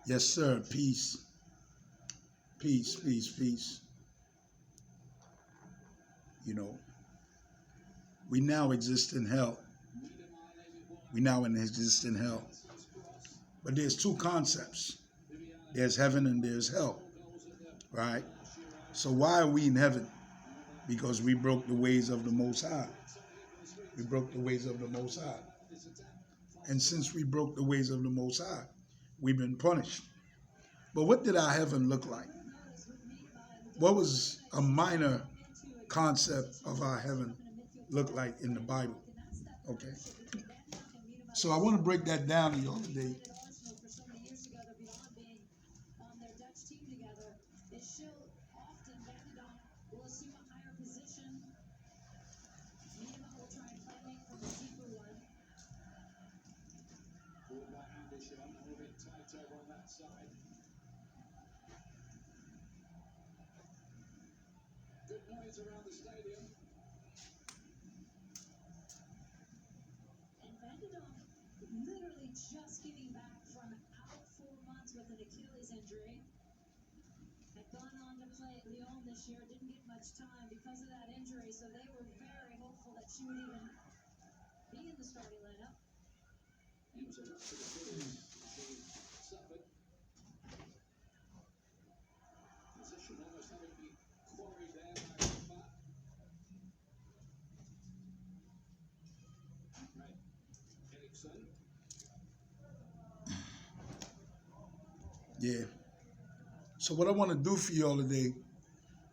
Yes, sir. Peace. Peace, peace, peace. You know, we now exist in hell. We now exist in hell. But there's two concepts. There's heaven and there's hell. Right? So why are we in heaven? Because we broke the ways of the Most High. We broke the ways of the Most High. And since we broke the ways of the Most High, we've been punished. But what did our heaven look like? What was a minor concept of our heaven look like in the Bible? Okay. So I want to break that down to y'all today. Around the stadium. And Vandendonk literally just getting back from out 4 months with an Achilles injury. Had gone on to play at Lyon this year, didn't get much time because of that injury, so they were very hopeful that she would even be in the starting lineup. He was enough for the Achilles. She suffered. Position almost having to be quarried there by Yeah. So what I want to do for y'all today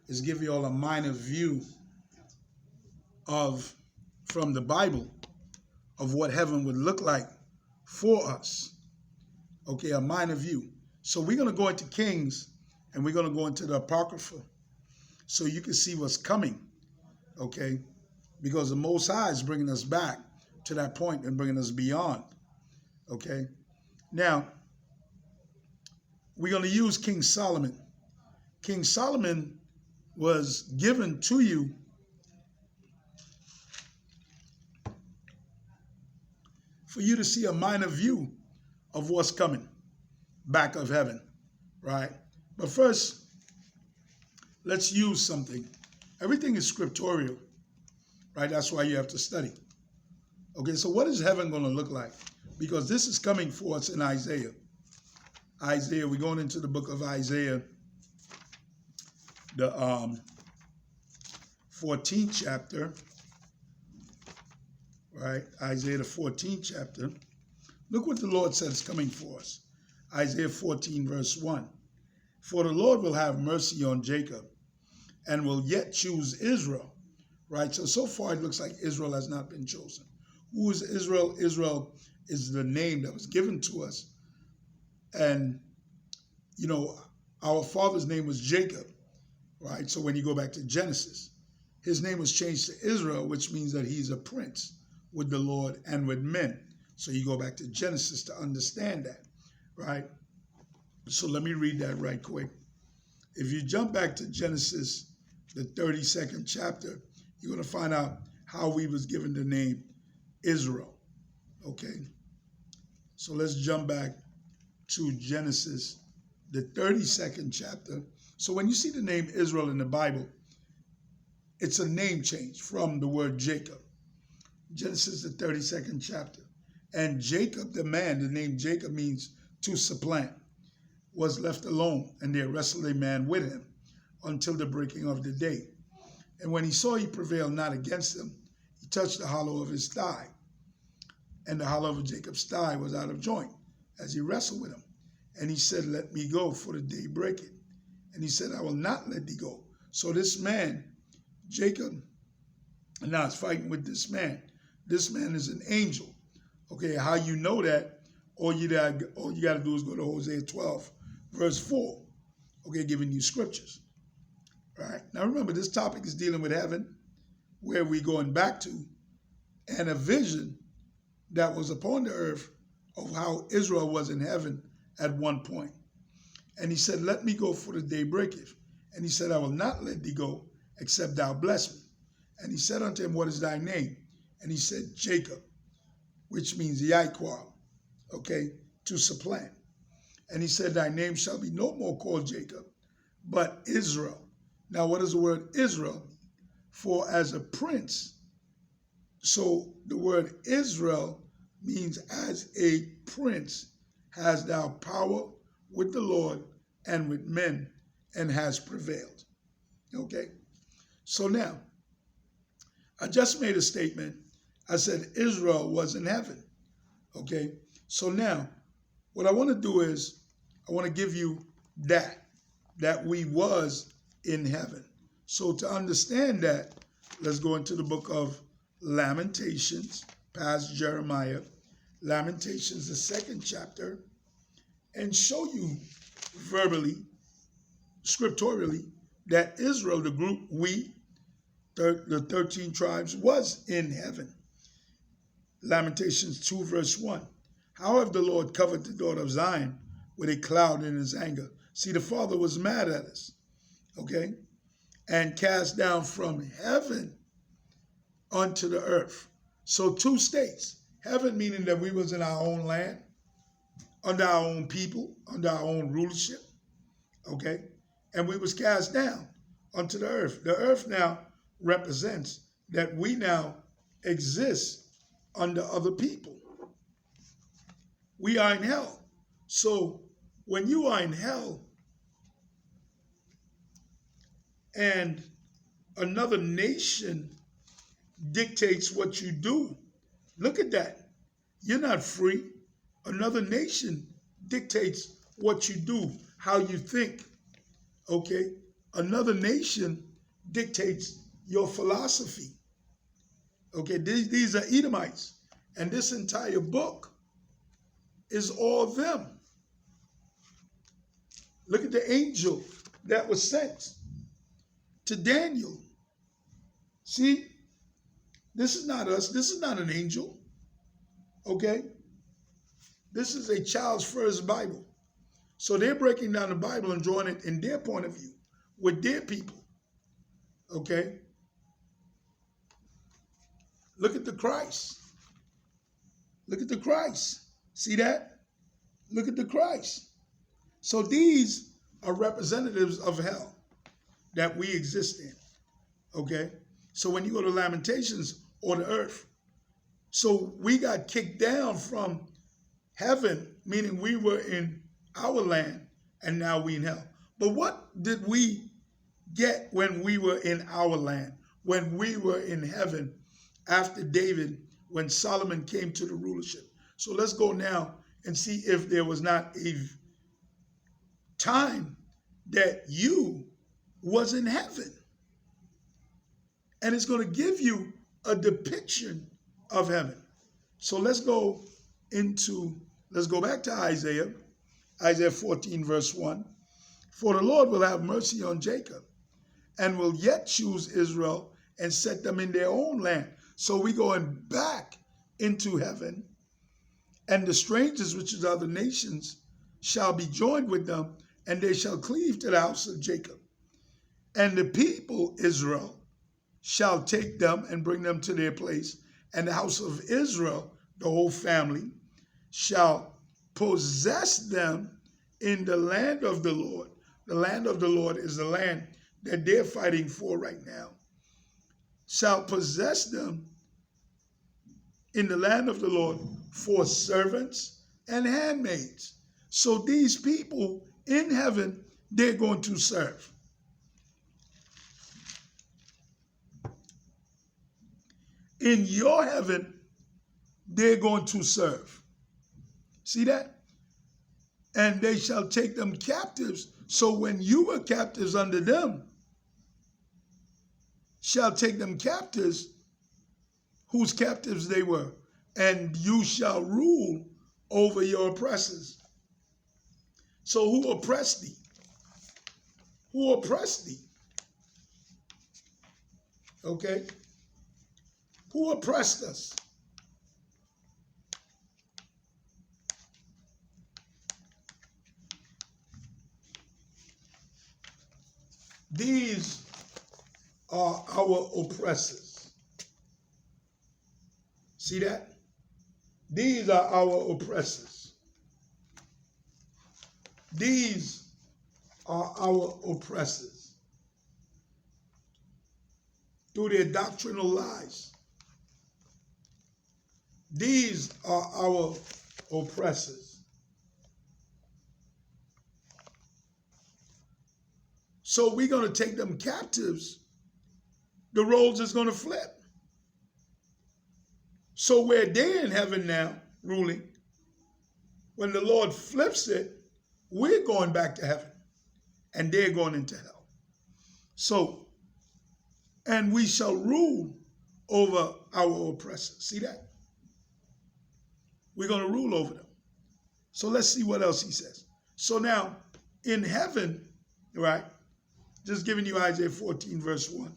is give y'all a minor view of, from the Bible, of what heaven would look like for us. Okay, a minor view. So we're going to go into Kings and we're going to go into the Apocrypha so you can see what's coming. Okay, because the Most High is bringing us back to that point and bringing us beyond. Okay, now we're going to use King Solomon. King Solomon was given to you for you to see a minor view of what's coming back of heaven, right? But first, let's use something. Everything is scriptorial, right? That's why you have to study. Okay, so what is heaven going to look like? Because this is coming for us in Isaiah. Isaiah, we're going into the book of Isaiah, the 14th chapter, right? Isaiah, the 14th chapter. Look what the Lord said is coming for us. Isaiah 14, verse 1. For the Lord will have mercy on Jacob and will yet choose Israel, right? So far it looks like Israel has not been chosen. Who is Israel? Israel is the name that was given to us. And, you know, our father's name was Jacob, right? So when you go back to Genesis, his name was changed to Israel, which means that he's a prince with the Lord and with men. So you go back to Genesis to understand that, right? So let me read that right quick. If you jump back to Genesis, the 32nd chapter, you're going to find out how we was given the name Israel, okay? So let's jump back to Genesis, the 32nd chapter. So when you see the name Israel in the Bible, it's a name change from the word Jacob. Genesis, the 32nd chapter. And Jacob, the man, the name Jacob means to supplant, was left alone, and there wrestled a man with him until the breaking of the day. And when he saw he prevailed not against him, he touched the hollow of his thigh. And the hollow of Jacob's thigh was out of joint as he wrestled with him. And he said, let me go, for the day breaketh. And he said, I will not let thee go. So this man, Jacob, now is fighting with this man. This man is an angel. Okay, how you know that? All you got to do is go to Hosea 12, verse 4. Okay, giving you scriptures. All right. Now remember, this topic is dealing with heaven, where we're going back to, and a vision that was upon the earth of how Israel was in heaven at one point. And he said, let me go, for the day breaketh. And he said, I will not let thee go, except thou bless me. And he said unto him, what is thy name? And he said, Jacob, which means Yaiquar, okay, to supplant. And he said, thy name shall be no more called Jacob, but Israel. Now, what does the word Israel mean? For as a prince. So the word Israel means as a prince has thou power with the Lord and with men, and has prevailed. Okay? So now, I just made a statement. I said Israel was in heaven. Okay? So now, what I want to do is, I want to give you that we was in heaven. So to understand that, let's go into the book of Lamentations, past Jeremiah. Lamentations, the 2nd chapter, and show you verbally, scripturally, that Israel, the group we, the 13 tribes, was in heaven. Lamentations 2 verse 1. However, the Lord covered the daughter of Zion with a cloud in his anger. See, the Father was mad at us, okay? And cast down from heaven unto the earth. So 2 states. Heaven meaning that we was in our own land, under our own people, under our own rulership, okay? And we was cast down unto the earth. The earth now represents that we now exist under other people. We are in hell. So when you are in hell and another nation dictates what you do, look at that. You're not free. Another nation dictates what you do, how you think, okay? Another nation dictates your philosophy, okay? These are Edomites, and this entire book is all them. Look at the angel that was sent to Daniel. See, this is not us. This is not an angel, okay? This is a child's first Bible. So they're breaking down the Bible and drawing it in their point of view with their people, okay? Look at the Christ. Look at the Christ. See that? Look at the Christ. So these are representatives of hell that we exist in, okay? So when you go to Lamentations or the earth, so we got kicked down from heaven, meaning we were in our land, and now we in hell. But what did we get when we were in our land, when we were in heaven, after David, when Solomon came to the rulership? So let's go now and see if there was not a time that you was in heaven. And it's going to give you a depiction of heaven. So let's go back to Isaiah 14 verse 1. For the Lord will have mercy on Jacob and will yet choose Israel and set them in their own land. So we going back into heaven, and the strangers which is other nations shall be joined with them, and they shall cleave to the house of Jacob. And the people Israel shall take them and bring them to their place, and the house of Israel, the whole family, shall possess them in the land of the Lord. The land of the Lord is the land that they're fighting for right now. Shall possess them in the land of the Lord for servants and handmaids. So these people in heaven, they're going to serve. In your heaven, they're going to serve. See that? And they shall take them captives. So when you were captives under them, shall take them captives, whose captives they were, and you shall rule over your oppressors. So who oppressed thee? Who oppressed thee? Okay? Who oppressed us? These are our oppressors. See that? These are our oppressors. These are our oppressors through their doctrinal lies. These are our oppressors. So we're going to take them captives. The roles is going to flip. So where they're in heaven now, ruling, when the Lord flips it, we're going back to heaven and they're going into hell. So, and we shall rule over our oppressors. See that? We're going to rule over them. So let's see what else he says. So now, in heaven, right, just giving you Isaiah 14, verse 1.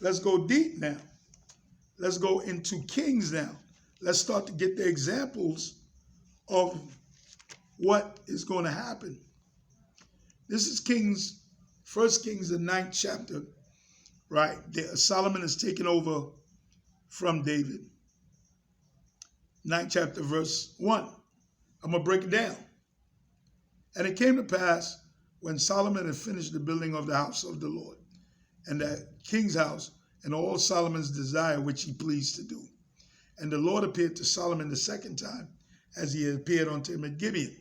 Let's go deep now. Let's go into kings now. Let's start to get the examples of what is going to happen. This is Kings, 1 Kings, the 9th chapter, right? Solomon is taken over from David. 9th chapter, verse 1. I'm going to break it down. And it came to pass when Solomon had finished the building of the house of the Lord and the king's house and all Solomon's desire which he pleased to do. And the Lord appeared to Solomon the second time as he had appeared unto him at Gibeon.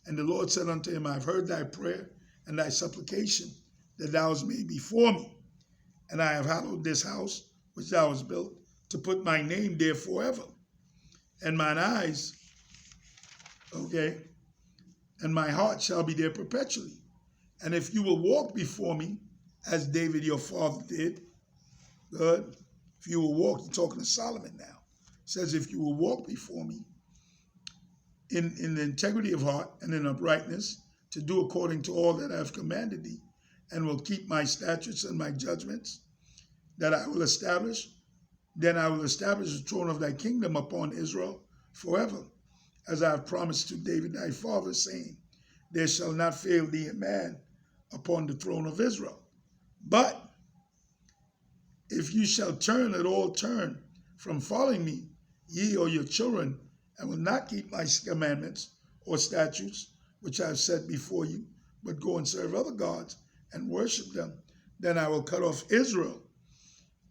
And the Lord said unto him, I have heard thy prayer and thy supplication that thou hast made before me. And I have hallowed this house which thou hast built to put my name there forever. And mine eyes, and my heart shall be there perpetually. And if you will walk before me, as David your father did, good. If you will walk, you're talking to Solomon now. It says, if you will walk before me in the integrity of heart and in uprightness, to do according to all that I have commanded thee, and will keep my statutes and my judgments that I will establish, then I will establish the throne of thy kingdom upon Israel forever, as I have promised to David thy father, saying, there shall not fail thee a man upon the throne of Israel. But if you shall turn from following me, ye or your children, and will not keep my commandments or statutes, which I have set before you, but go and serve other gods and worship them, then I will cut off Israel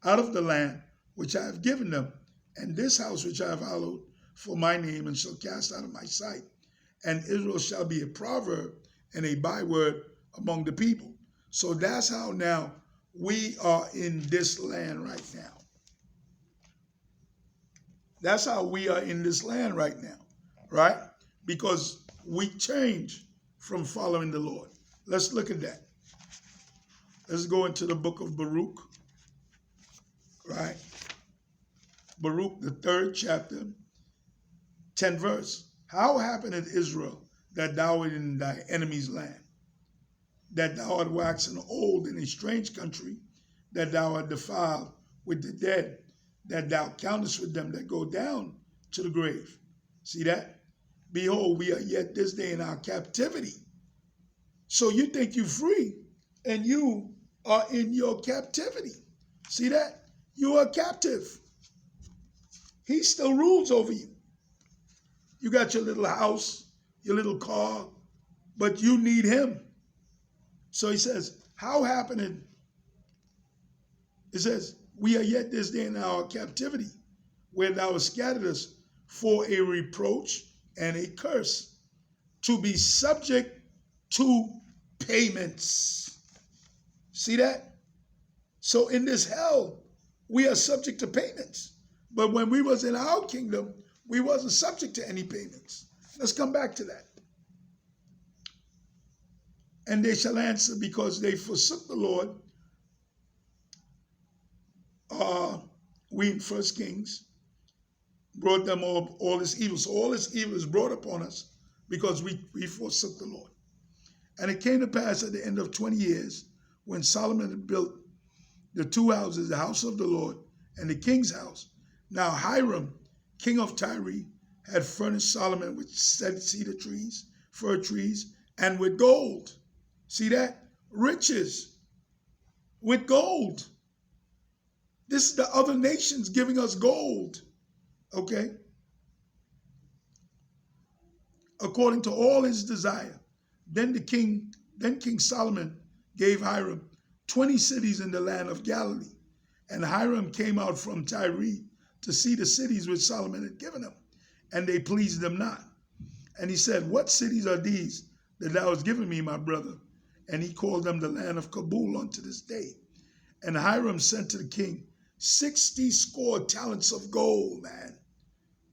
out of the land which I have given them, and this house which I have hallowed for my name, and shall cast out of my sight. And Israel shall be a proverb and a byword among the people. So that's how now we are in this land right now. That's how we are in this land right now, right? Because we change from following the Lord. Let's look at that. Let's go into the book of Baruch, right? Baruch, the 3rd chapter, 10th verse. How happened it, Israel, that thou art in thy enemy's land, that thou art waxen old in a strange country, that thou art defiled with the dead, that thou countest with them that go down to the grave. See that? Behold, we are yet this day in our captivity. So you think you're free, and you are in your captivity. See that? You are captive. He still rules over you. You got your little house, your little car, but you need him. So he says, how happened it? It says, we are yet this day in our captivity, where thou hast scattered us for a reproach and a curse, to be subject to payments. See that? So in this hell, we are subject to payments. But when we was in our kingdom, we wasn't subject to any payments. Let's come back to that. And they shall answer, because they forsook the Lord. We in 1 Kings brought them all this evil. So all this evil is brought upon us because we forsook the Lord. And it came to pass at the end of 20 years, when Solomon had built the 2 houses, the house of the Lord and the king's house. Now Hiram, king of Tyre, had furnished Solomon with cedar trees, fir trees, and with gold. See that? Riches with gold. This is the other nations giving us gold, okay? According to all his desire. Then King Solomon gave Hiram 20 cities in the land of Galilee. And Hiram came out from Tyre to see the cities which Solomon had given him, and they pleased him not. And he said, What cities are these that thou hast given me, my brother? And he called them the land of Kabul unto this day. And Hiram sent to the king 60 score talents of gold, man.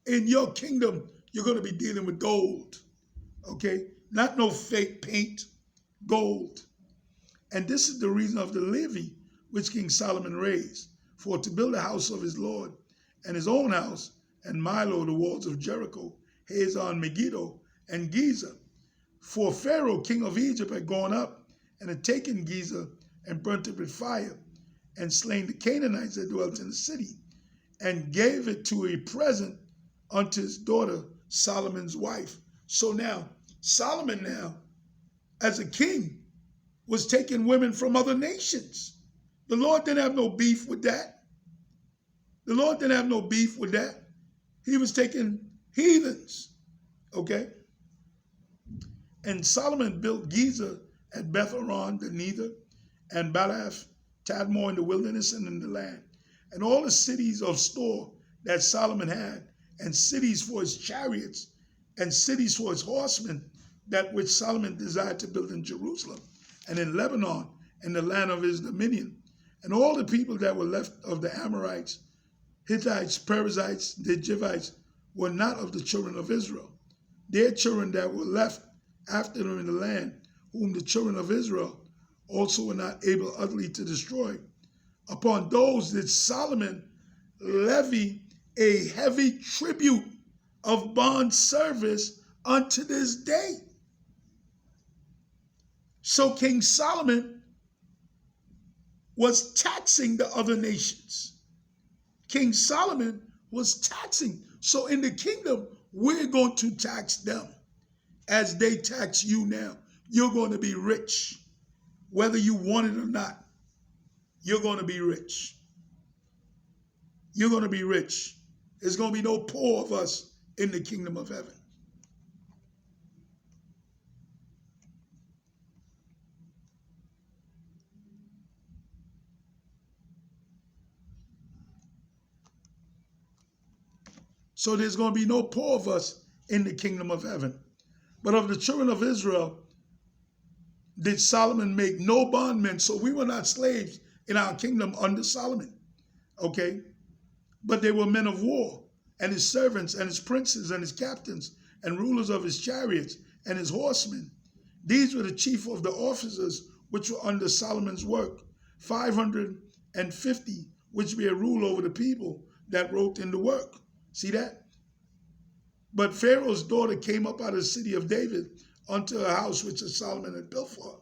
In your kingdom, you're going to be dealing with gold, okay? Not no fake paint, gold. And this is the reason of the levy which King Solomon raised, for to build a house of his Lord, and his own house, and Milo the walls of Jericho, Hazon, Megiddo, and Giza. For Pharaoh, king of Egypt, had gone up and had taken Giza and burnt it with fire, and slain the Canaanites that dwelt in the city, and gave it to a present unto his daughter, Solomon's wife. So now, Solomon now, as a king, was taking women from other nations. The Lord didn't have no beef with that. The Lord didn't have no beef with that. He was taking heathens, okay? And Solomon built Giza at Beth-horon, the Nether, and Baalath, Tadmor in the wilderness and in the land, and all the cities of store that Solomon had, and cities for his chariots, and cities for his horsemen, that which Solomon desired to build in Jerusalem, and in Lebanon, and the land of his dominion. And all the people that were left of the Amorites, Hittites, Perizzites, the Jevites, were not of the children of Israel. Their children that were left after them in the land, whom the children of Israel also were not able utterly to destroy. Upon those did Solomon levy a heavy tribute of bond service unto this day. So King Solomon was taxing the other nations. King Solomon was taxing. So in the kingdom, we're going to tax them as they tax you now. You're going to be rich. Whether you want it or not, you're going to be rich. You're going to be rich. There's going to be no poor of us in the kingdom of heaven. So there's going to be no poor of us in the kingdom of heaven. But of the children of Israel, did Solomon make no bondmen? So we were not slaves in our kingdom under Solomon, okay? But they were men of war, and his servants, and his princes, and his captains, and rulers of his chariots, and his horsemen. These were the chief of the officers which were under Solomon's work, 550, which be a rule over the people that wrote in the work. See that? But Pharaoh's daughter came up out of the city of David unto a house which Solomon had built for her.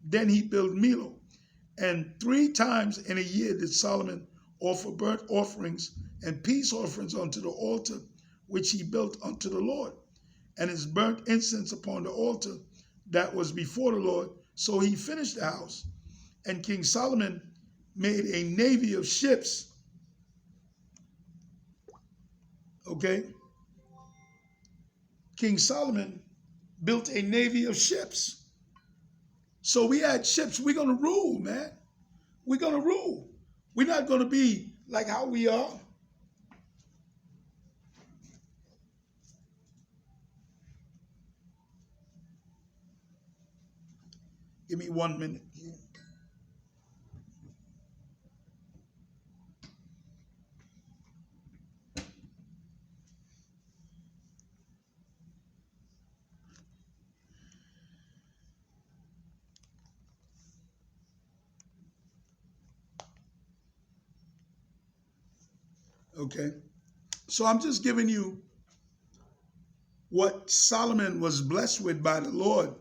Then he built Millo. And 3 times in a year did Solomon offer burnt offerings and peace offerings unto the altar which he built unto the Lord, and his burnt incense upon the altar that was before the Lord. So he finished the house. And King Solomon made a navy of ships. Okay? King Solomon built a navy of ships. So we had ships. We're going to rule, man. We're going to rule. We're not going to be like how we are. Give me 1 minute here. Okay, so I'm just giving you what Solomon was blessed with by the Lord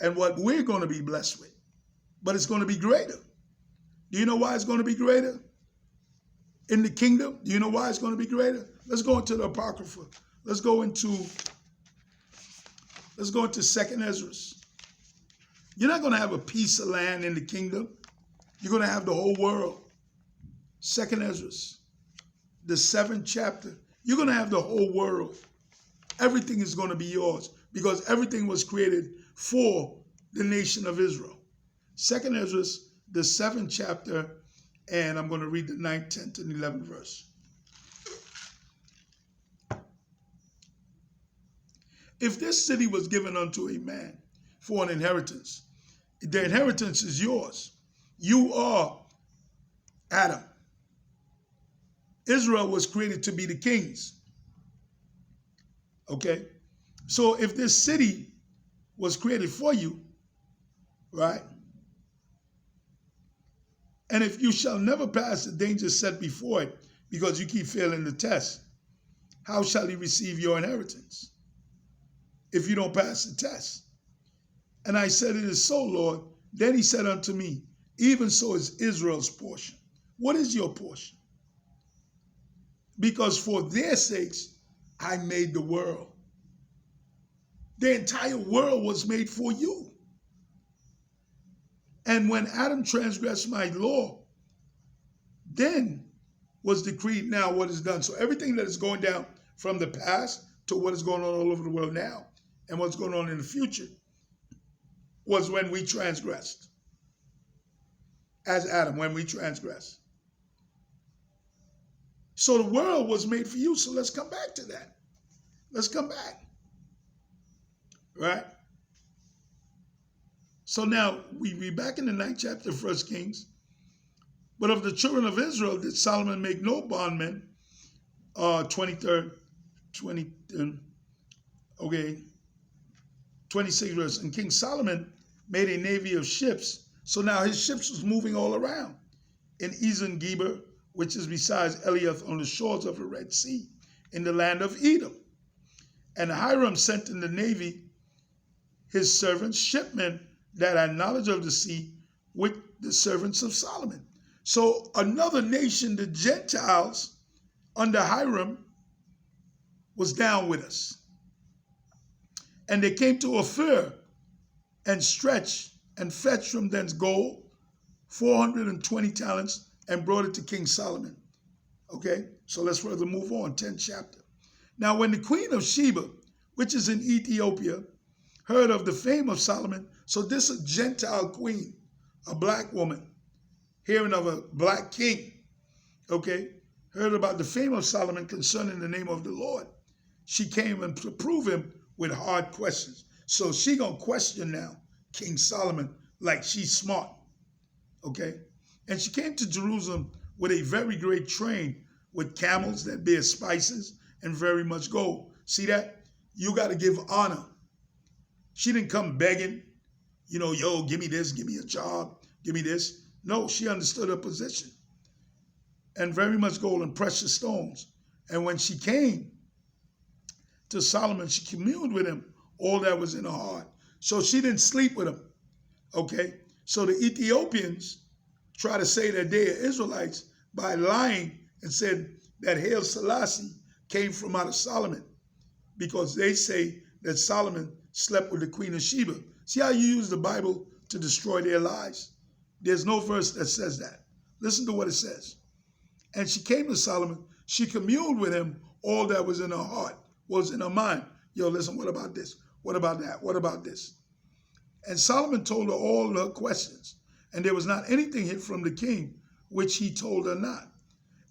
and what we're going to be blessed with. But it's going to be greater. Do you know why it's going to be greater? In the kingdom, do you know why it's going to be greater? Let's go into the Apocrypha. Let's go into 2nd Ezra. You're not going to have a piece of land in the kingdom. You're going to have the whole world. 2nd Ezra. The 7th chapter, you're going to have the whole world. Everything is going to be yours because everything was created for the nation of Israel. Second Ezra, the 7th chapter, and I'm going to read the 9th, 10th, and 11th verse. If this city was given unto a man for an inheritance, the inheritance is yours. You are Adam. Israel was created to be the kings. Okay? So if this city was created for you, right? And if you shall never pass the danger set before it because you keep failing the test, how shall he receive your inheritance if you don't pass the test? And I said, it is so, Lord. Then he said unto me, even so is Israel's portion. What is your portion? Because for their sakes, I made the world. The entire world was made for you. And when Adam transgressed my law, then was decreed now what is done. So everything that is going down from the past to what is going on all over the world now and what's going on in the future was when we transgressed. As Adam, when we transgressed. So the world was made for you. So let's come back to that. Let's come back. Right? So now we read back in the 9th chapter of 1 Kings. But of the children of Israel did Solomon make no bondmen. 23rd, 26th verse. And King Solomon made a navy of ships. So now his ships was moving all around. In Ezion Geber, which is besides Eliath on the shores of the Red Sea, in the land of Edom. And Hiram sent in the navy his servants, shipmen that had knowledge of the sea, with the servants of Solomon. So another nation, the Gentiles, under Hiram, was down with us. And they came to Ophir and stretched and fetched from thence gold, 420 talents, and brought it to King Solomon. Okay, so let's further move on, 10th chapter. Now when the queen of Sheba, which is in Ethiopia, heard of the fame of Solomon, so this is a Gentile queen, a black woman, hearing of a black king, okay, heard about the fame of Solomon concerning the name of the Lord. She came and to prove him with hard questions. So she gonna question now King Solomon like she's smart, okay? And she came to Jerusalem with a very great train with camels that bear spices and very much gold. See that? You got to give honor. She didn't come begging, you know, yo, give me this, give me a job, give me this. No, she understood her position. And very much gold and precious stones. And when she came to Solomon, she communed with him all that was in her heart. So she didn't sleep with him, okay? So the Ethiopians try to say that they are Israelites by lying and said that Haile Selassie came from out of Solomon because they say that Solomon slept with the queen of Sheba. See how you use the Bible to destroy their lies? There's no verse that says that. Listen to what it says. And she came to Solomon. She communed with him all that was in her heart, was in her mind. Yo, listen, what about this? What about that? What about this? And Solomon told her all her questions. And there was not anything hid from the king, which he told her not.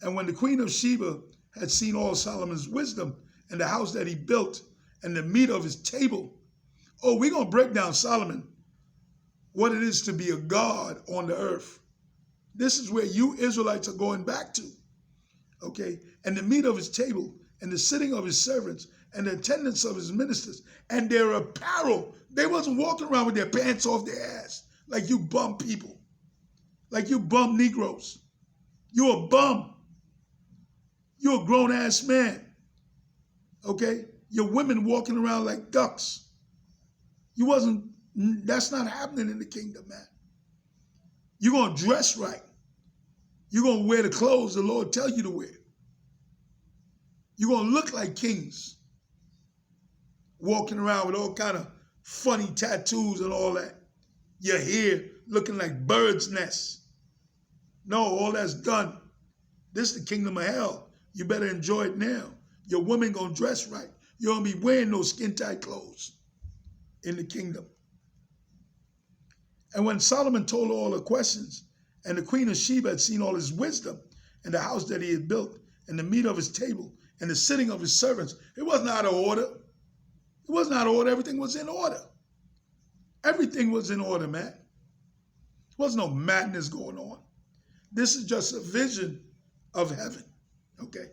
And when the queen of Sheba had seen all Solomon's wisdom and the house that he built and the meat of his table, oh, we're going to break down Solomon, what it is to be a god on the earth. This is where you Israelites are going back to, okay? And the meat of his table and the sitting of his servants and the attendance of his ministers and their apparel. They wasn't walking around with their pants off their ass like you bum people, like you bum Negroes. You a bum. You a grown-ass man, okay? Your women walking around like ducks. That's not happening in the kingdom, man. You're going to dress right. You're going to wear the clothes the Lord tell you to wear. You're going to look like kings, walking around with all kind of funny tattoos and all that. Your hair looking like birds' nests. No, all that's done. This is the kingdom of hell. You better enjoy it now. Your woman going to dress right. You're going to be wearing those skin-tight clothes in the kingdom. And when Solomon told her all the questions, and the queen of Sheba had seen all his wisdom, and the house that he had built, and the meat of his table, and the sitting of his servants, it wasn't out of order. It wasn't out of order. Everything was in order. Everything was in order, man. There was no madness going on. This is just a vision of heaven, okay?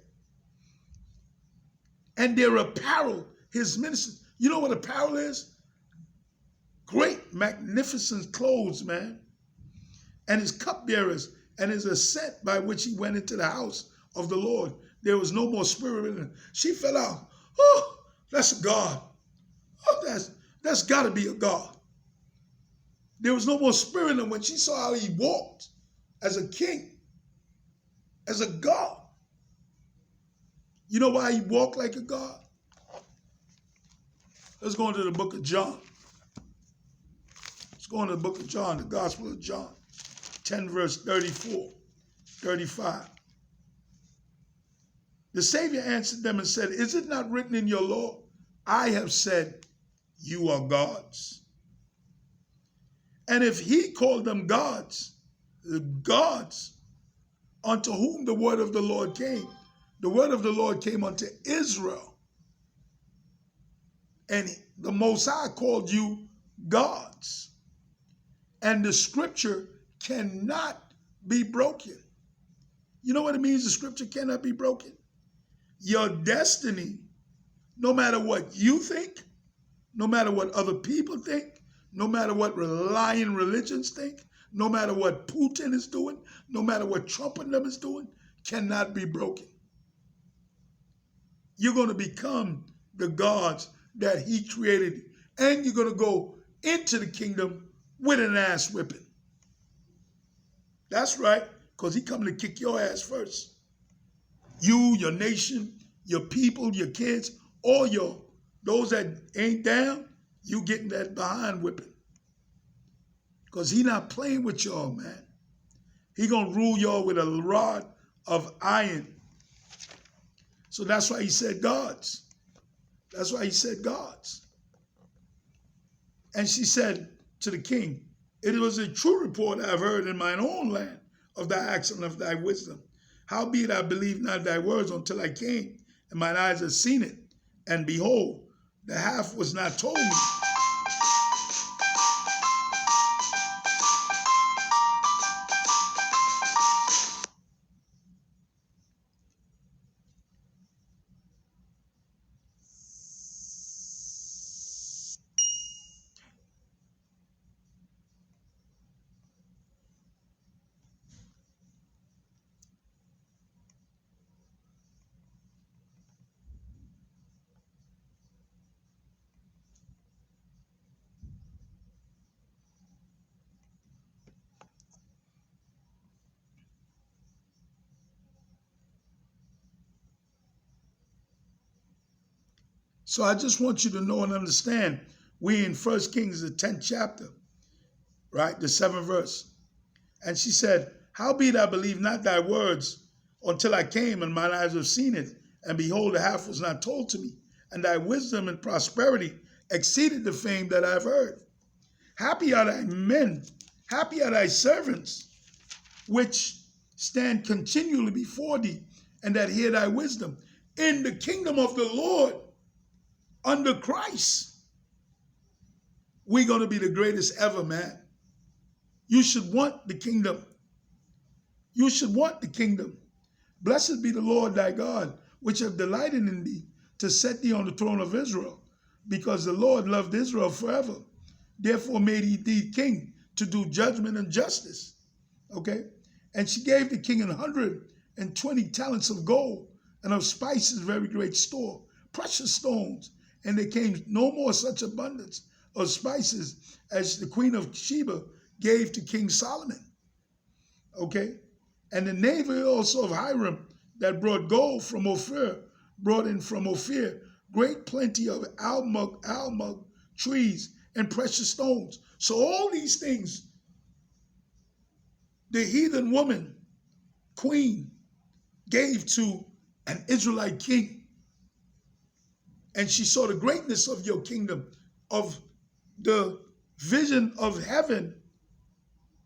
And their apparel, his ministers. You know what apparel is? Great, magnificent clothes, man. And his cupbearers and his ascent by which he went into the house of the Lord. There was no more spirit in her. She fell out. Oh, that's a God. Oh, that's got to be a God. There was no more spirit in him when she saw how he walked as a king, as a God. You know why he walked like a God? Let's go into the book of John. Let's go into the book of John, the Gospel of John, 10 verse 34, 35. The Savior answered them and said, is it not written in your law, I have said, you are gods? And if he called them gods, the gods unto whom the word of the Lord came, the word of the Lord came unto Israel. And the Most High called you gods. And the scripture cannot be broken. You know what it means the scripture cannot be broken? Your destiny, no matter what you think, no matter what other people think, no matter what lying religions think, no matter what Putin is doing, no matter what Trump and them is doing, cannot be broken. You're going to become the gods that he created, and you're going to go into the kingdom with an ass whipping. That's right, because he coming to kick your ass first. You, your nation, your people, your kids, all those that ain't down, you getting that behind whipping. Because he not playing with y'all, man. He going to rule y'all with a rod of iron. So that's why he said gods. That's why he said gods. And she said to the king, it was a true report I have heard in mine own land of thy acts and of thy wisdom. Howbeit I believed not thy words until I came, and mine eyes have seen it. And behold, the half was not told me. So I just want you to know and understand, we in 1 Kings, the 10th chapter, right, the 7th verse. And she said, howbeit I believe not thy words until I came, and mine eyes have seen it, and behold, the half was not told to me, and thy wisdom and prosperity exceeded the fame that I have heard. Happy are thy men, happy are thy servants, which stand continually before thee, and that hear thy wisdom. In the kingdom of the Lord, under Christ, we're going to be the greatest ever, man. You should want the kingdom. You should want the kingdom. Blessed be the Lord thy God, which have delighted in thee, to set thee on the throne of Israel, because the Lord loved Israel forever. Therefore made he thee king to do judgment and justice. Okay? And she gave the king 120 talents of gold, and of spices very great store, precious stones. And there came no more such abundance of spices as the queen of Sheba gave to King Solomon. Okay? And the navy also of Hiram that brought gold from Ophir, brought in from Ophir great plenty of almug trees and precious stones. So all these things, the heathen woman, queen, gave to an Israelite king. And she saw the greatness of your kingdom, of the vision of heaven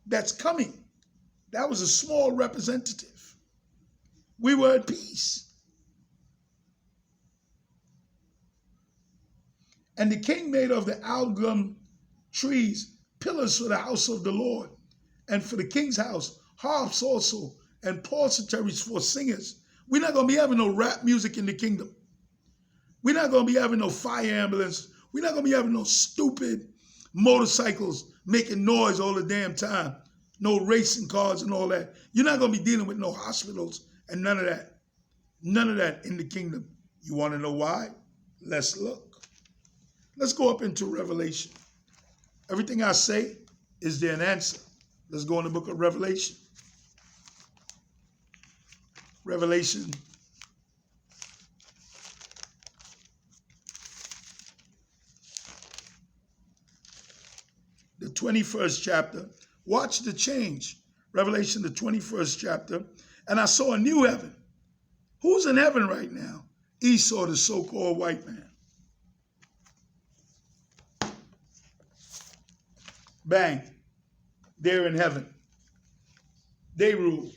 that's coming. That was a small representative. We were at peace. And the king made of the algum trees pillars for the house of the Lord, and for the king's house, harps also, and psalteries for singers. We're not going to be having no rap music in the kingdom. We're not going to be having no fire ambulance. We're not going to be having no stupid motorcycles making noise all the damn time. No racing cars and all that. You're not going to be dealing with no hospitals and none of that. None of that in the kingdom. You want to know why? Let's look. Let's go up into Revelation. Everything I say is there an answer. Let's go in the book of Revelation. Revelation. The 21st chapter. Watch the change. Revelation, the 21st chapter. And I saw a new heaven. Who's in heaven right now? Esau, the so-called white man. Bang. They're in heaven. They rule.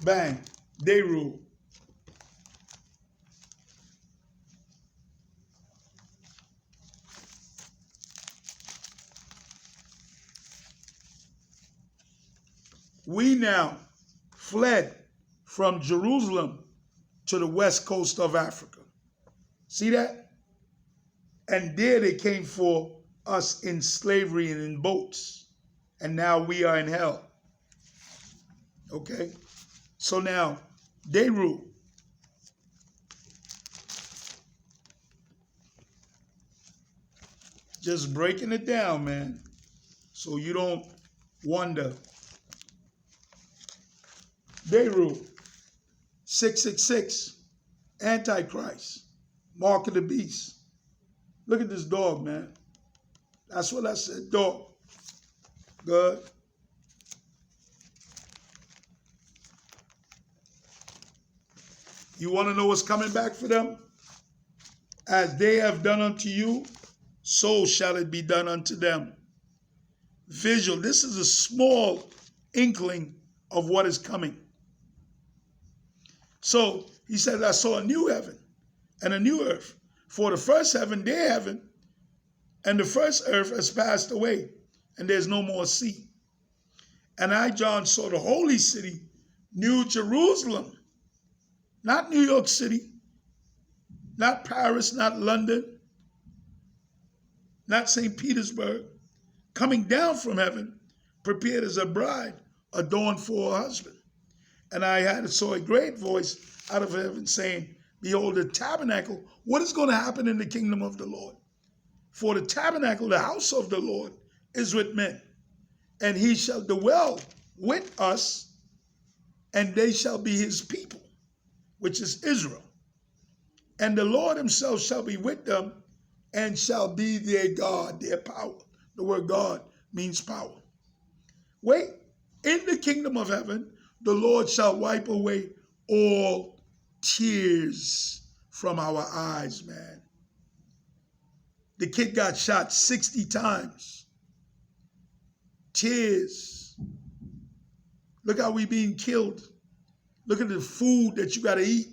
Bang. They rule. We now fled from Jerusalem to the west coast of Africa. See that? And there they came for us in slavery and in boats. And now we are in hell. Okay? So now they rule. Just breaking it down, man. So you don't wonder. They rule. 666. Antichrist. Mark of the beast. Look at this dog, man. That's what I said, dog. Good. You want to know what's coming back for them? As they have done unto you, so shall it be done unto them. Visual. This is a small inkling of what is coming. So he said, I saw a new heaven and a new earth. For the first heaven, their heaven, and the first earth has passed away, and there's no more sea. And I, John, saw the holy city, New Jerusalem, not New York City, not Paris, not London, not St. Petersburg, coming down from heaven, prepared as a bride, adorned for her husband. And I saw a great voice out of heaven saying, behold, the tabernacle. What is going to happen in the kingdom of the Lord? For the tabernacle, the house of the Lord, is with men. And he shall dwell with us, and they shall be his people, which is Israel. And the Lord himself shall be with them, and shall be their God, their power. The word God means power. Wait, in the kingdom of heaven, the Lord shall wipe away all tears from our eyes, man. The kid got shot 60 times. Tears. Look how we being killed. Look at the food that you got to eat.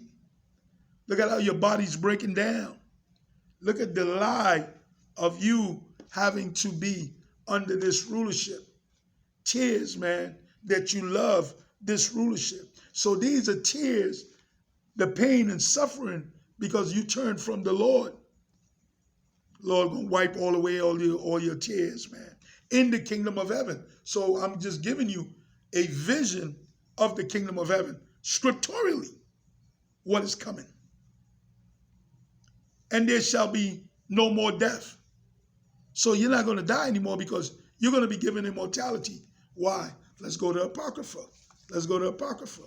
Look at how your body's breaking down. Look at the lie of you having to be under this rulership. Tears, man, that you love this rulership. So these are tears, the pain and suffering because you turned from the Lord. Lord gonna wipe all away all your tears, man, in the kingdom of heaven. So I'm just giving you a vision of the kingdom of heaven, scripturally, what is coming. And there shall be no more death. So you're not going to die anymore because you're going to be given immortality. Why? Let's go to Apocrypha. Let's go to Apocrypha.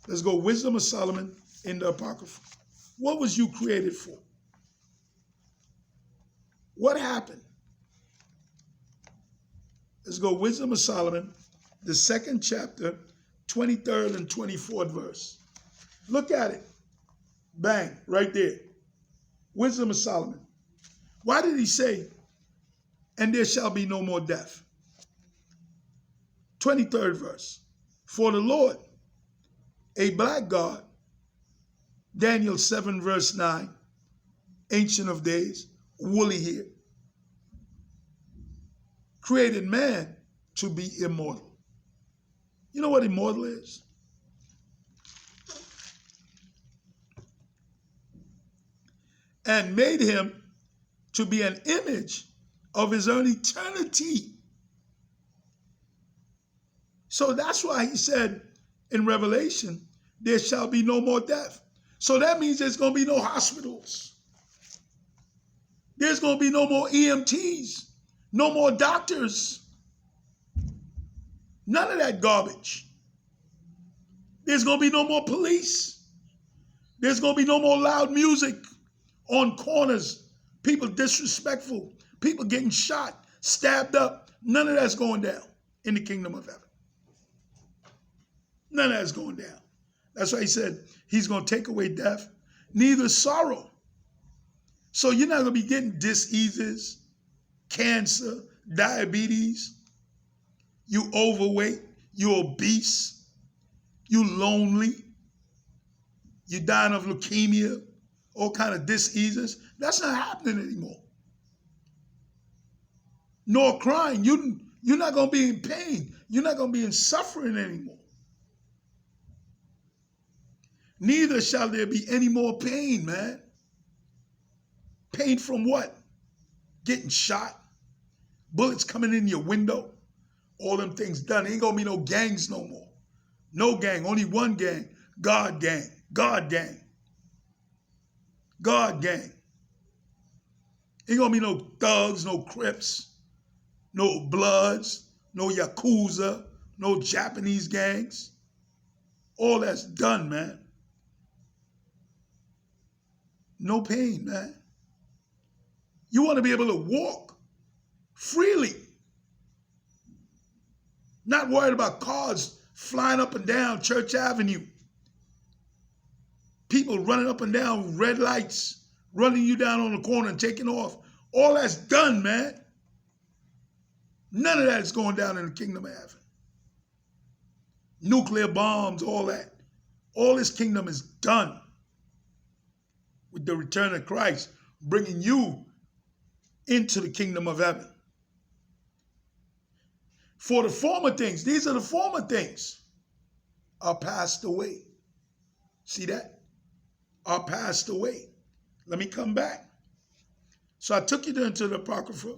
Let's go Wisdom of Solomon in the Apocrypha. What was you created for? What happened? Let's go Wisdom of Solomon, the 2nd chapter, 23rd and 24th verse. Look at it. Bang, right there. Wisdom of Solomon. Why did he say, and there shall be no more death? 23rd verse. For the Lord, a black God, Daniel 7 verse 9, Ancient of Days, woolly hair, created man to be immortal. You know what immortal is? And made him to be an image of his own eternity. So that's why he said in Revelation, there shall be no more death. So that means there's going to be no hospitals. There's going to be no more EMTs, no more doctors. None of that garbage. There's going to be no more police. There's going to be no more loud music on corners, people disrespectful, people getting shot, stabbed up. None of that's going down in the kingdom of heaven. None of that's going down. That's why he said he's going to take away death, neither sorrow. So you're not going to be getting diseases, cancer, diabetes, you overweight, you obese, you lonely, you dying of leukemia, all kind of diseases. That's not happening anymore. Nor crying. You're not going to be in pain. You're not going to be in suffering anymore. Neither shall there be any more pain, man. Pain from what? Getting shot, bullets coming in your window, all them things done. Ain't gonna be no gangs no more. No gang, only one gang. God gang. God gang. God gang. Ain't gonna be no thugs, no Crips, no Bloods, no Yakuza, no Japanese gangs. All that's done, man. No pain, man. You want to be able to walk freely. Not worried about cars flying up and down Church Avenue. People running up and down red lights, running you down on the corner and taking off. All that's done, man. None of that is going down in the kingdom of heaven. Nuclear bombs, all that. All this kingdom is done with the return of Christ, bringing you into the kingdom of heaven. For the former things, these are the former things, are passed away. See that? Are passed away. Let me come back. So I took you into the Apocrypha.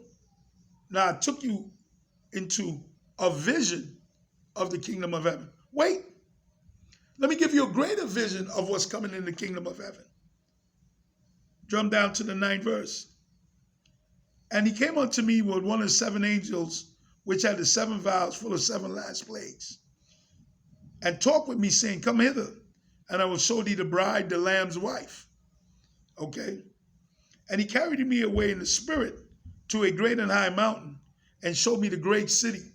Now I took you into a vision of the kingdom of heaven. Wait, let me give you a greater vision of what's coming in the kingdom of heaven. Jump down to the 9th verse. And he came unto me with one of the 7 angels, which had the 7 vials full of 7 last plagues, and talked with me, saying, Come hither, and I will show thee the bride, the Lamb's wife. Okay? And he carried me away in the spirit to a great and high mountain, and showed me the great city,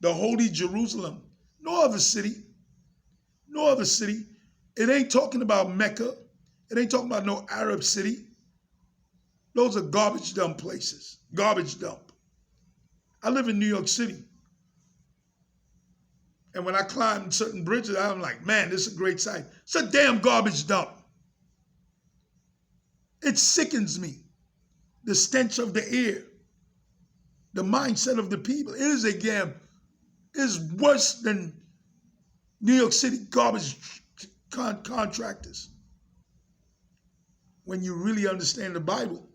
the holy Jerusalem. No other city. No other city. It ain't talking about Mecca. It ain't talking about no Arab city. Those are garbage dump places. Garbage dump. I live in New York City. And when I climb certain bridges, I'm like, man, this is a great sight. It's a damn garbage dump. It sickens me. The stench of the air. The mindset of the people. It is worse than New York City garbage contractors. When you really understand the Bible.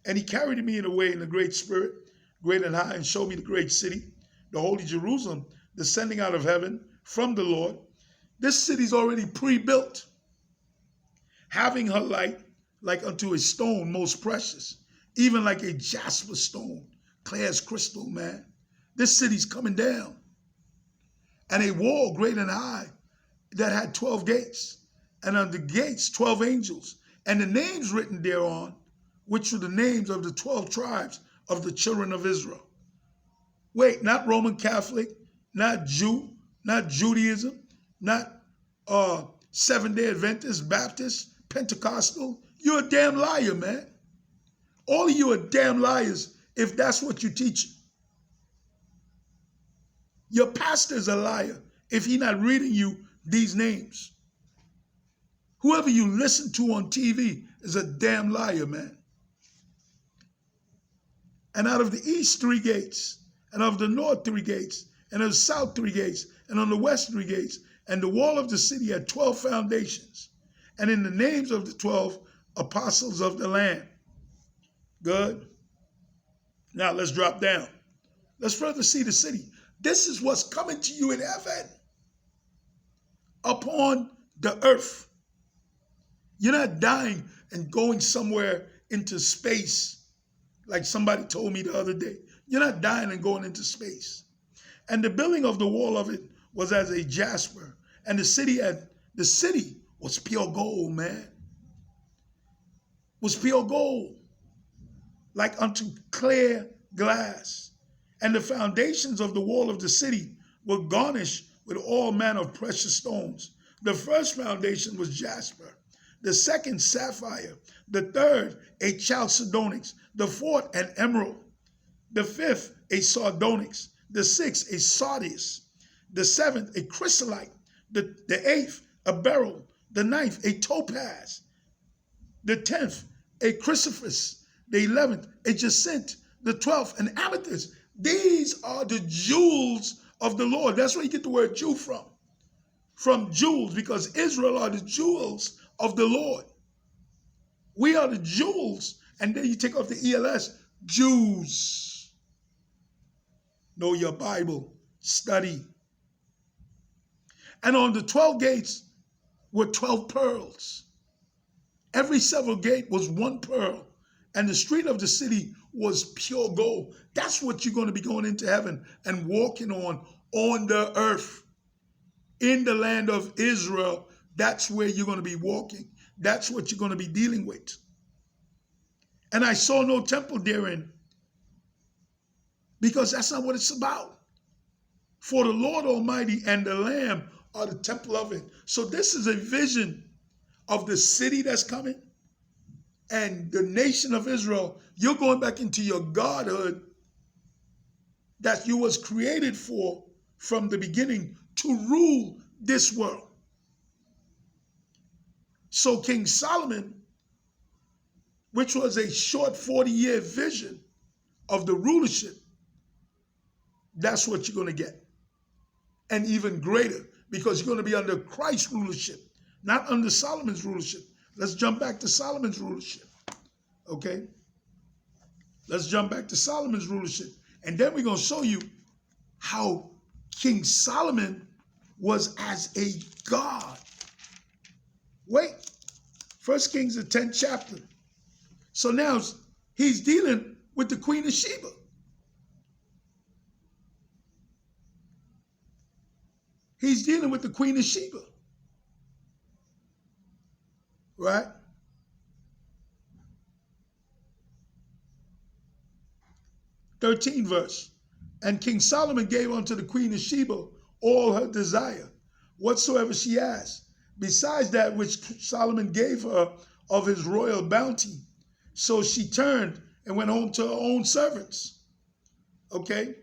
And he carried me away in the great spirit, great and high, and showed me the great city, the holy Jerusalem, descending out of heaven from the Lord. This city's already pre-built, having her light like unto a stone most precious, even like a jasper stone, clear as crystal, man. This city's coming down. And a wall great and high that had 12 gates, and on the gates 12 angels, and the names written thereon, which were the names of the 12 tribes of the children of Israel. Wait, not Roman Catholic, not Jew, not Judaism, not Seventh-day Adventist, Baptist, Pentecostal. You're a damn liar, man. All of you are damn liars if that's what you teach. Your pastor is a liar if he's not reading you these names. Whoever you listen to on TV is a damn liar, man. And out of the east 3 gates, and of the north 3 gates, and of the south 3 gates, and on the west 3 gates, and the wall of the city had 12 foundations, and in the names of the 12 apostles of the Lamb. Good. Now let's drop down. Let's further see the city. This is what's coming to you in heaven, upon the earth. You're not dying and going somewhere into space, like somebody told me the other day. You're not dying and going into space. And the building of the wall of it was as a jasper, and the city was pure gold, man. Was pure gold, like unto clear glass. And the foundations of the wall of the city were garnished with all manner of precious stones. The first foundation was jasper, the second sapphire, the third a chalcedonyx, the fourth an emerald, the fifth a sardonyx, the sixth a sardius, the seventh a chrysolite, the eighth a beryl, the ninth a topaz, the 10th a chrysoprase, the 11th a jacinth, the 12th an amethyst. These are the jewels of the Lord. That's where you get the word Jew from jewels, because Israel are the jewels of the Lord. We are the jewels, and then you take off the ELS, Jews. Know your Bible, study. And on the 12 gates were 12 pearls. Every several gate was 1 pearl, and the street of the city was pure gold. That's what you're going to be going into heaven and walking on the earth. In the land of Israel, that's where you're going to be walking. That's what you're going to be dealing with. And I saw no temple therein, because that's not what it's about. For the Lord Almighty and the Lamb are the temple of it. So this is a vision of the city that's coming and the nation of Israel. You're going back into your godhood that you was created for from the beginning, to rule this world. So King Solomon, which was a short 40-year vision of the rulership, that's what you're going to get. And even greater, because you're going to be under Christ's rulership, not under Solomon's rulership. Let's jump back to Solomon's rulership, okay? Let's jump back to Solomon's rulership. And then we're going to show you how King Solomon was as a god. Wait, 1 Kings, the 10th chapter. So now he's dealing with the Queen of Sheba. He's dealing with the Queen of Sheba. Right? Thirteenth verse. And King Solomon gave unto the Queen of Sheba all her desire, whatsoever she asked, besides that which Solomon gave her of his royal bounty. So she turned and went home to her own servants. Okay?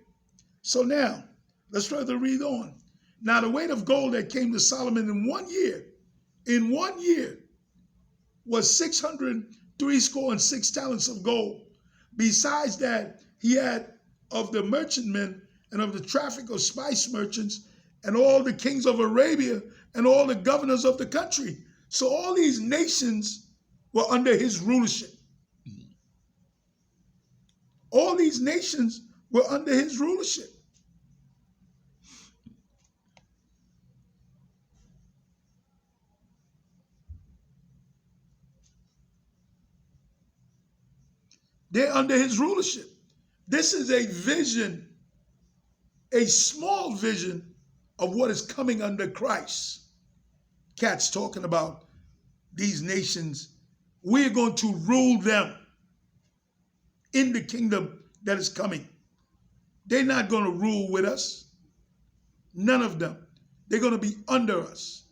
So now, let's further read on. Now the weight of gold that came to Solomon in 1 year, was 666 talents of gold. Besides that, he had of the merchantmen and of the traffic of spice merchants and all the kings of Arabia and all the governors of the country. So all these nations were under his rulership. All these nations were under his rulership. They're under his rulership. This is a vision, a small vision of what is coming under Christ. Cats talking about these nations. We're going to rule them in the kingdom that is coming. They're not going to rule with us. None of them. They're going to be under us.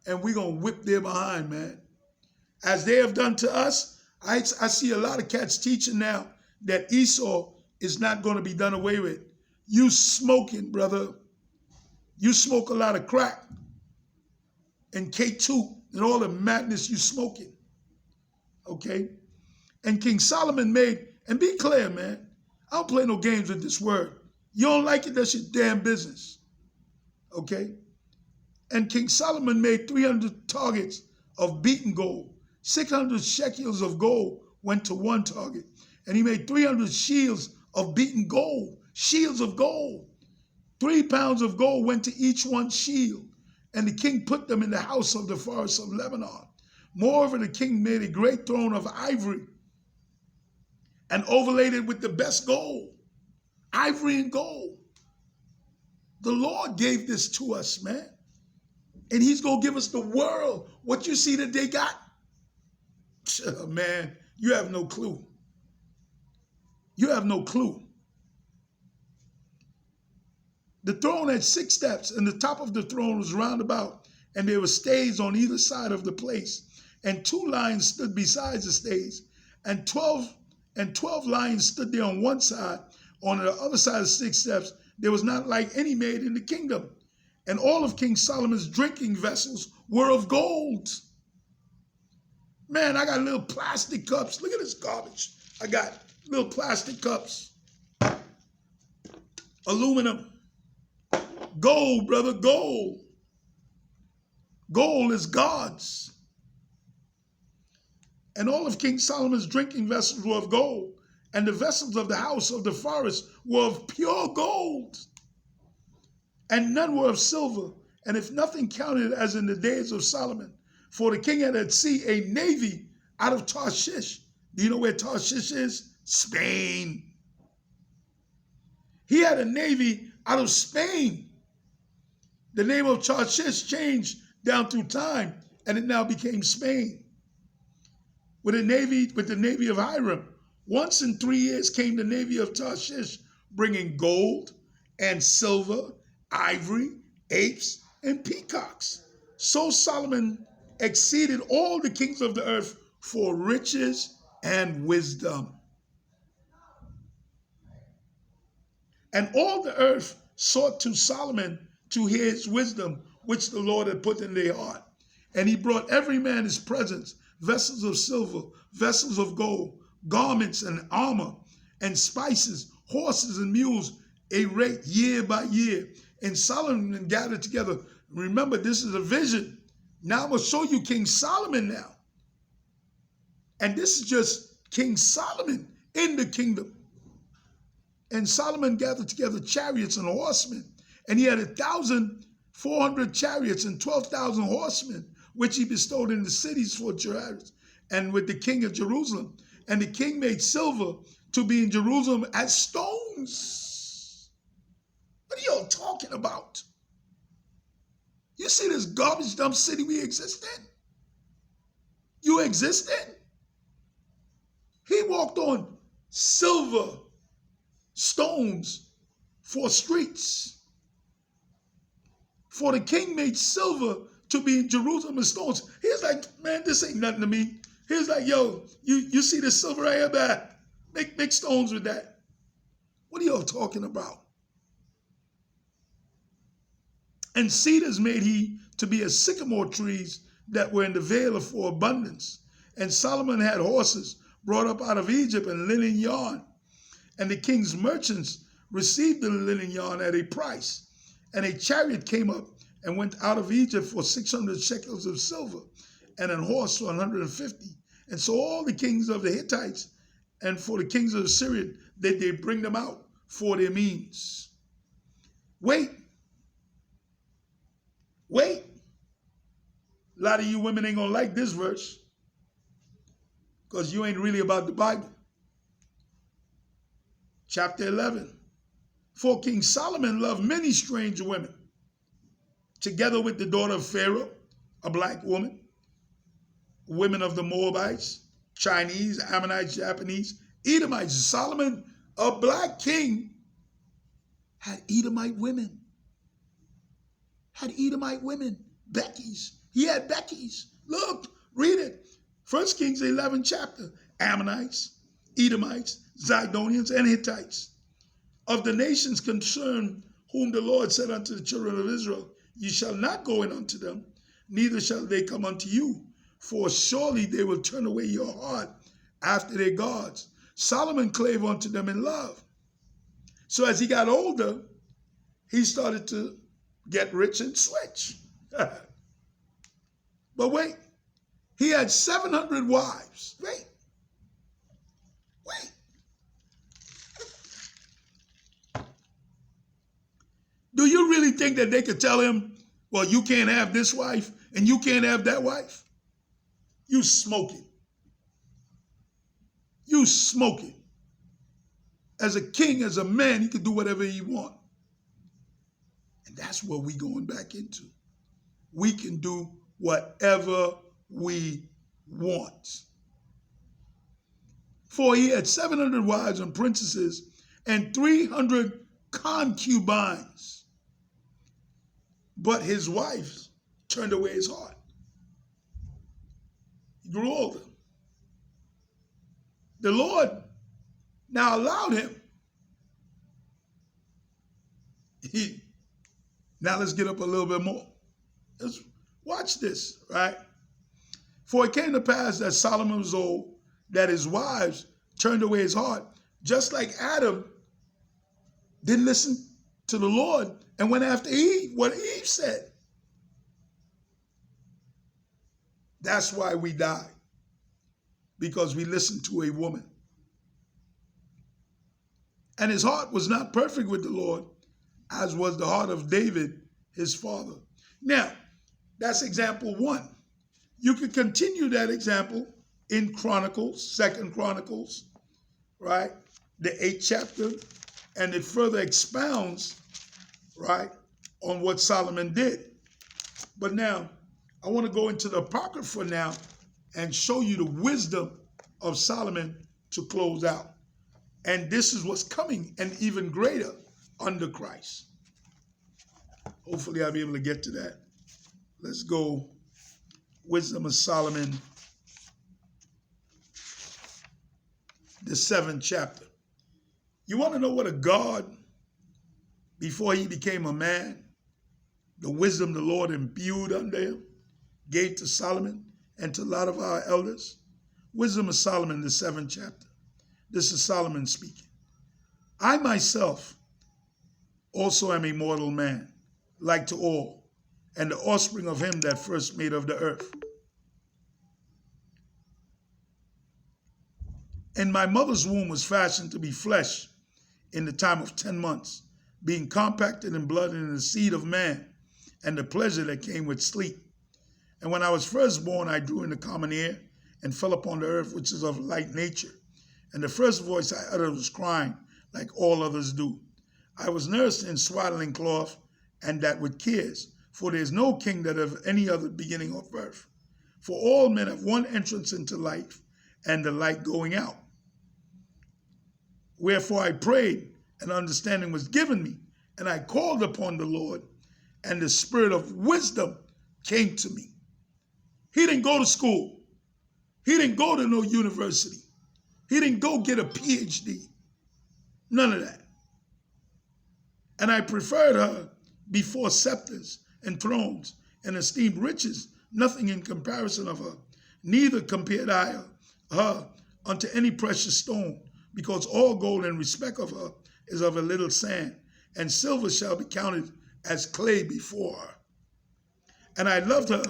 And we're going to whip their behind, man. As they have done to us, I see a lot of cats teaching now that Esau is not going to be done away with. You smoking, brother. You smoke a lot of crack and K2 and all the madness you smoking. Okay? And King Solomon made, and be clear, man, I don't play no games with this word. You don't like it, that's your damn business. Okay? And King Solomon made 300 targets of beaten gold. 600 shekels of gold went to one target. And he made 300 shields of beaten gold, shields of gold. 3 pounds of gold went to each one shield. And the king put them in the house of the forest of Lebanon. Moreover, the king made a great throne of ivory and overlaid it with the best gold, ivory and gold. The Lord gave this to us, man. And he's going to give us the world. What you see that they got? Man, you have no clue. You have no clue. The throne had 6 steps, and the top of the throne was round about, and there were stays on either side of the place. And 2 lions stood beside the stays, and 12 lions stood there on one side. On the other side of 6 steps, there was not like any made in the kingdom. And all of King Solomon's drinking vessels were of gold. Man, I got little plastic cups. Look at this garbage. I got little plastic cups. Aluminum. Gold, brother, gold. Gold is God's. And all of King Solomon's drinking vessels were of gold, and the vessels of the house of the forest were of pure gold, and none were of silver, and if nothing counted as in the days of Solomon. For the king had at sea a navy out of Tarshish. Do you know where Tarshish is? Spain. He had a navy out of Spain. The name of Tarshish changed down through time, and it now became Spain. With the navy of Hiram, once in 3 years came the navy of Tarshish, bringing gold and silver, ivory, apes, and peacocks. So Solomon exceeded all the kings of the earth for riches and wisdom. And all the earth sought to Solomon to hear his wisdom, which the Lord had put in their heart. And he brought every man his presents, vessels of silver, vessels of gold, garments and armor, and spices, horses and mules, a rate year by year. And Solomon gathered together. Remember, this is a vision. Now I'm going to show you King Solomon now. And this is just King Solomon in the kingdom. And Solomon gathered together chariots and horsemen. And he had 1,400 chariots and 12,000 horsemen, which he bestowed in the cities for chariots, and with the king of Jerusalem. And the king made silver to be in Jerusalem as stones. What are y'all talking about? You see this garbage dump city we exist in? You exist in? He walked on silver stones for streets. For the king made silver to be in Jerusalem as stones. He's like, man, this ain't nothing to me. He's like, yo, you see this silver right here, man? Make stones with that. What are y'all talking about? And cedars made he to be as sycamore trees that were in the vale for abundance. And Solomon had horses brought up out of Egypt and linen yarn. And the king's merchants received the linen yarn at a price. And a chariot came up and went out of Egypt for 600 shekels of silver, and an horse for 150. And so all the kings of the Hittites and for the kings of Assyria, they bring them out for their means. Wait. A lot of you women ain't gonna like this verse because you ain't really about the Bible. Chapter 11. For King Solomon loved many strange women, together with the daughter of Pharaoh, a black woman, women of the Moabites, Chinese, Ammonites, Japanese, Edomites. Solomon, a black king, had Edomite women. Becky's. He had Becky's. Look, read it. 1 Kings 11 chapter. Ammonites, Edomites, Zidonians, and Hittites. of the nations concerned, whom the Lord said unto the children of Israel, ye shall not go in unto them, neither shall they come unto you, for surely they will turn away your heart after their gods. Solomon clave unto them in love. So as he got older, he started to get rich and switch. But wait, he had 700 wives. Wait. Do you really think that they could tell him, well, you can't have this wife and you can't have that wife? You smoking. You smoking. As a king, as a man, he could do whatever he want. And that's what we're going back into. We can do whatever we want. For he had 700 wives and princesses and 300 concubines. But his wives turned away his heart. He grew older. The Lord now allowed him. Now let's get up a little bit more. Let's watch this, right? For it came to pass that Solomon was old, that his wives turned away his heart, just like Adam didn't listen to the Lord and went after Eve, what Eve said. That's why we died, because we listened to a woman. And his heart was not perfect with the Lord, as was the heart of David, his father. Now, that's example 1. You could continue that example in Chronicles, 2 Chronicles, right? The 8th chapter, and it further expounds, right, on what Solomon did. But now, I want to go into the Apocrypha now and show you the wisdom of Solomon to close out. And this is what's coming, and even greater under Christ. Hopefully I'll be able to get to that. Let's go. Wisdom of Solomon, the 7th chapter. You want to know what a God, before he became a man, the wisdom the Lord imbued under him, gave to Solomon and to a lot of our elders? Wisdom of Solomon, the 7th chapter. This is Solomon speaking. I myself also am a mortal man, like to all, and the offspring of him that first made of the earth. And my mother's womb was fashioned to be flesh in the time of 10 months, being compacted in blood and in the seed of man, and the pleasure that came with sleep. And when I was first born, I drew in the common air, and fell upon the earth, which is of light nature. And the first voice I uttered was crying, like all others do. I was nursed in swaddling cloth, and that with cares, for there is no king that of any other beginning of earth. For all men have one entrance into life, and the light going out. Wherefore I prayed, and understanding was given me, and I called upon the Lord, and the spirit of wisdom came to me. He didn't go to school. He didn't go to no university. He didn't go get a PhD. None of that. And I preferred her before scepters and thrones, and esteemed riches nothing in comparison of her. Neither compared I her unto any precious stone, because all gold in respect of her is of a little sand, and silver shall be counted as clay before her. And I loved her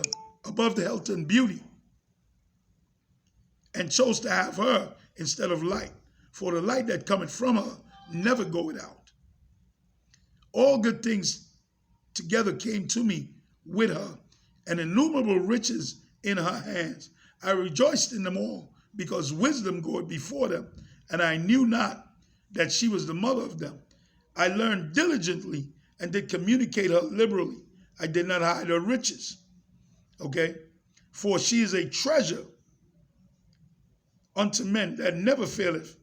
above the health and beauty, and chose to have her instead of light, for the light that cometh from her never goeth out. All good things together came to me with her, and innumerable riches in her hands. I rejoiced in them all, because wisdom goeth before them, and I knew not that she was the mother of them. I learned diligently and did communicate her liberally. I did not hide her riches. Okay? For she is a treasure unto men that never faileth,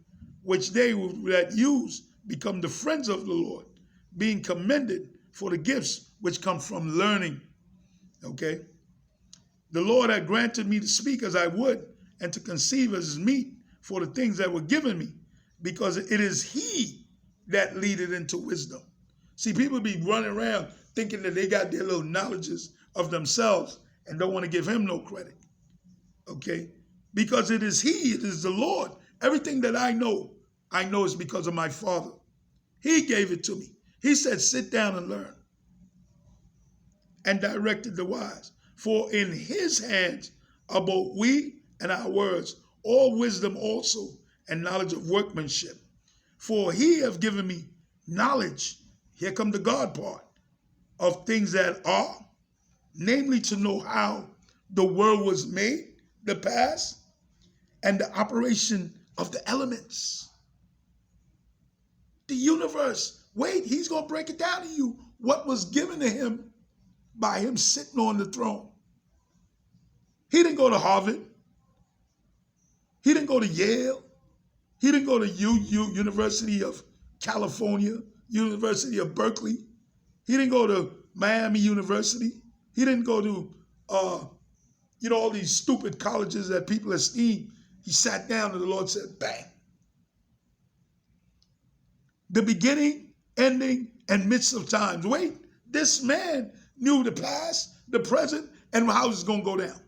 which they that use become the friends of the Lord, being commended for the gifts which come from learning. Okay? The Lord had granted me to speak as I would, and to conceive as is meet for the things that were given me, because it is he that leadeth into wisdom. See, people be running around thinking that they got their little knowledges of themselves and don't want to give him no credit. Okay? Because it is he, it is the Lord. Everything that I know is because of my Father. He gave it to me. He said, sit down and learn. And directed the wise. For in his hands are both we and our words, all wisdom also, and knowledge of workmanship. For he have given me knowledge, here come the God part, of things that are, namely to know how the world was made, the past, and the operation of the elements. The universe. Wait, he's going to break it down to you. What was given to him by him sitting on the throne. He didn't go to Harvard. He didn't go to Yale. He didn't go to University of California, University of Berkeley. He didn't go to Miami University. He didn't go to, all these stupid colleges that people esteem. He sat down and the Lord said, bang. The beginning, ending, and midst of times. Wait, this man knew the past, the present, and how it's going to go down.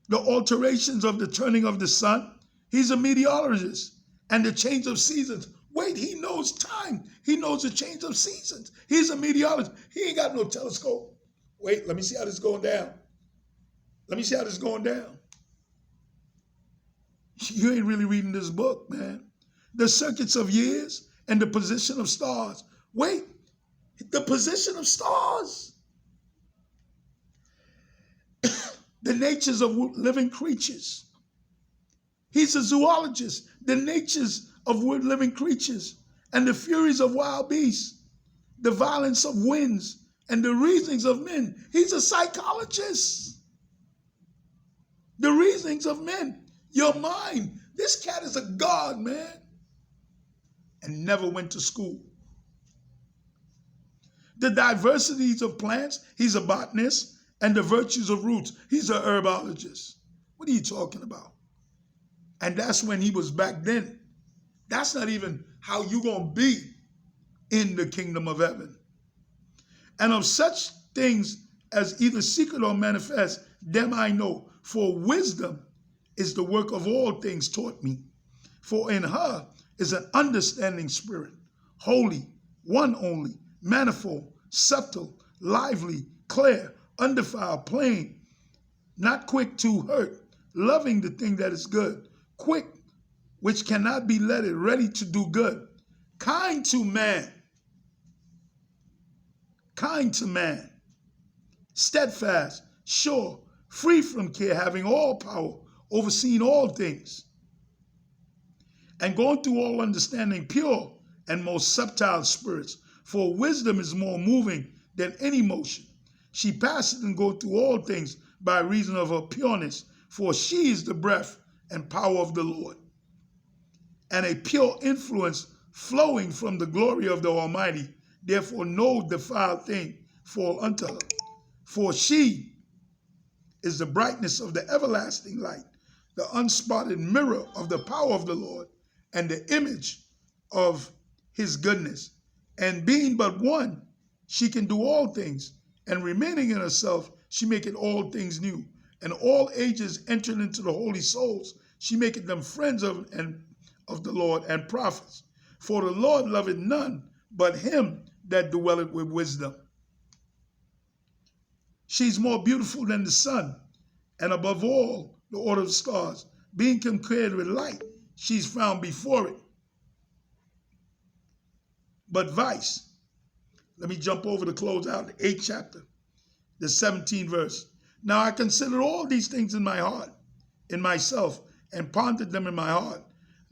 The alterations of the turning of the sun. He's a meteorologist. And the change of seasons. Wait, he knows time. He knows the change of seasons. He's a meteorologist. He ain't got no telescope. Wait, let me see how this is going down. Let me see how this is going down. You ain't really reading this book, man. The circuits of years and the position of stars. Wait, the position of stars. The natures of living creatures. He's a zoologist. The natures of living creatures and the furies of wild beasts, the violence of winds and the reasonings of men. He's a psychologist. The reasonings of men, your mind. This cat is a god, man, and never went to school. The diversities of plants, he's a botanist, and the virtues of roots, he's a herbologist. What are you talking about? And that's when he was back then. That's not even how you gonna be in the kingdom of heaven. And of such things as either secret or manifest, them I know. For wisdom is the work of all things taught me. For in her is an understanding spirit, holy, one only, manifold, subtle, lively, clear, undefiled, plain, not quick to hurt, loving the thing that is good, quick, which cannot be letted, ready to do good, kind to man, steadfast, sure, free from care, having all power, overseeing all things, and going through all understanding, pure and most subtile spirits. For wisdom is more moving than any motion. She passeth and goeth through all things by reason of her pureness, for she is the breath and power of the Lord, and a pure influence flowing from the glory of the Almighty. Therefore no defiled thing fall unto her. For she is the brightness of the everlasting light, the unspotted mirror of the power of the Lord, and the image of his goodness. And being but one, she can do all things, and remaining in herself, she maketh all things new. And all ages entered into the holy souls, she maketh them friends of the Lord and prophets. For the Lord loveth none but him that dwelleth with wisdom. She's more beautiful than the sun, and above all the order of stars. Being compared with light, she's found before it. But vice, let me jump over to close out the 8th chapter, the 17th verse. Now I considered all these things in my heart, in myself, and pondered them in my heart.